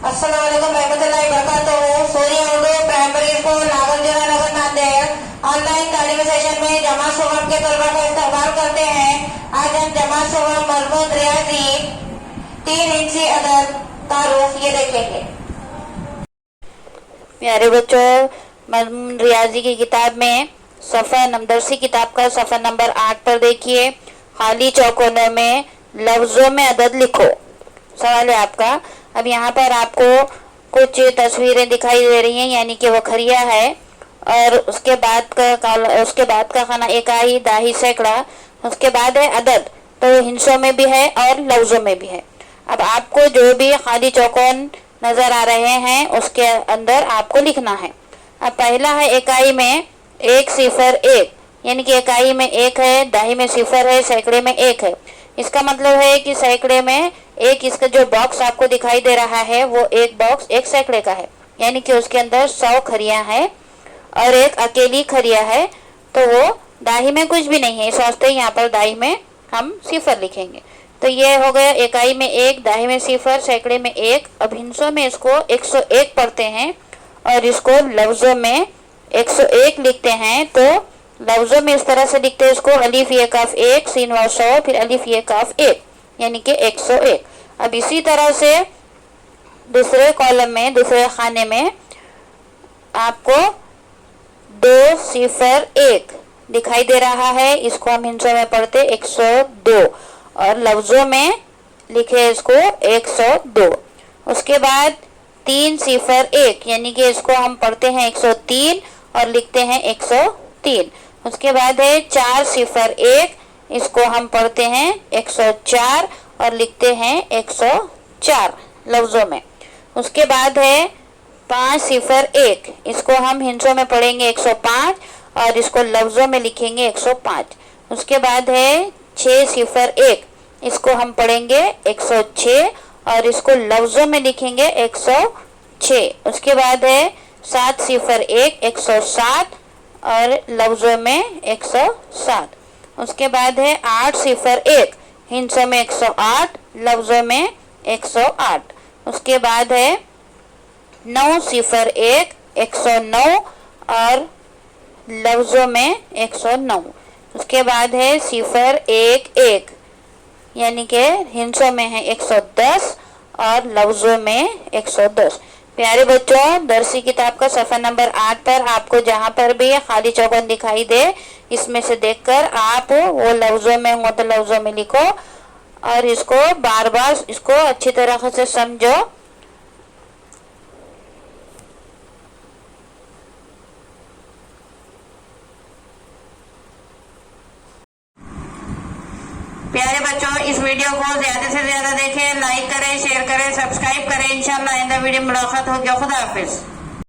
अस्सलाम वालेकुम रहमतुल्लाहि वबरकातुहू। सूर्य उर्दू प्राइमरी स्कूल नागरजोरा नगर नांदेड़ ऑनलाइन तालीमी सेशन में जमात शुबा के तलबा का इस्तकबाल करते हैं। आज हम जमात शुबा मजमून रियाजी 3 इंची अदद तारुफ ये देखेंगे। प्यारे बच्चों, मजमून रियाजी की किताब में सफ़ा दरसी किताब का सफ़ा नंबर 8 पर देखिए। खाली चौकोनों में लफ्जों में अदद लिखो। सवाल है आपका। अब यहाँ पर आपको कुछ तस्वीरें दिखाई दे रही हैं, यानी कि वखरिया है और उसके बाद का खाना इकाई, दाही, सैकड़ा, उसके बाद है अदद, तो हिंसों में भी है और लफ्जों में भी है। अब आपको जो भी खाली चौकोन नजर आ रहे हैं उसके अंदर आपको लिखना है। अब पहला है इकाई में 1 0 1, यानी कि इकाई में 1 है, दाही में 0 है, सैकड़े में 1 है। इसका मतलब है कि सैकड़े में 1, इसका जो बॉक्स आपको दिखाई दे रहा है वो एक बॉक्स 1 सैकड़े का है, यानी कि उसके अंदर 100 खरियां है और एक अकेली खरिया है, तो वो दाही में कुछ भी नहीं है। इस वास्ते यहाँ पर दाही में हम 0 लिखेंगे। तो ये हो गया इकाई में 1, दाही में 0, सैकड़े में 1। अब हिंसों में इसको 101 पढ़ते हैं और इसको लफ्जों में 101 लिखते हैं। तो लफ्जों में इस तरह से लिखते हैं इसको अलिफ ये काफ 1, सीन व 100, फिर अलिफ ये काफ 1, यानी कि 101। अब इसी तरह से दूसरे कॉलम में, दूसरे खाने में आपको 2 0 1 दिखाई दे रहा है। इसको हम हिंसों में पढ़ते 102 और लफ्जों में लिखे इसको 102। उसके बाद 3 0 1, यानी कि इसको हम पढ़ते हैं 103 और लिखते हैं 103। उसके बाद है 4 0 1, इसको हम पढ़ते हैं 104 और लिखते हैं 104 लफ्जों में। उसके बाद है 5 0 1, इसको हम हिंसों में पढ़ेंगे 105 और इसको लफ्जों में लिखेंगे 105। उसके बाद है 6 0 1, इसको हम पढ़ेंगे 106 और इसको लफ्जों में लिखेंगे 106। उसके बाद है 7 0 1, 107 और लफ्जों में 107। उसके बाद है 8 0 1, हिंसों में 108, लफ्जों में 108। उसके बाद है 9 0 1, 109 और लफ्जों में 109। उसके बाद है 0 1 1, यानी कि हिंसों में है 110 और लफ्जों में 110। प्यारे बच्चों, दरसी किताब का सफ़ा नंबर 8 पर आपको जहाँ पर भी खाली चौकोन दिखाई दे, इसमें से देखकर आप वो लफ्जों में हो तो लफ्जों में लिखो और इसको बार बार इसको अच्छी तरह से समझो। प्यारे बच्चों, इस वीडियो को ज्यादा से ज्यादा देखें, लाइक करें, शेयर करें, सब्सक्राइब करें। इंशाल्लाह आइंदा वीडियो में मुलाकात होगी। खुदा हाफिज।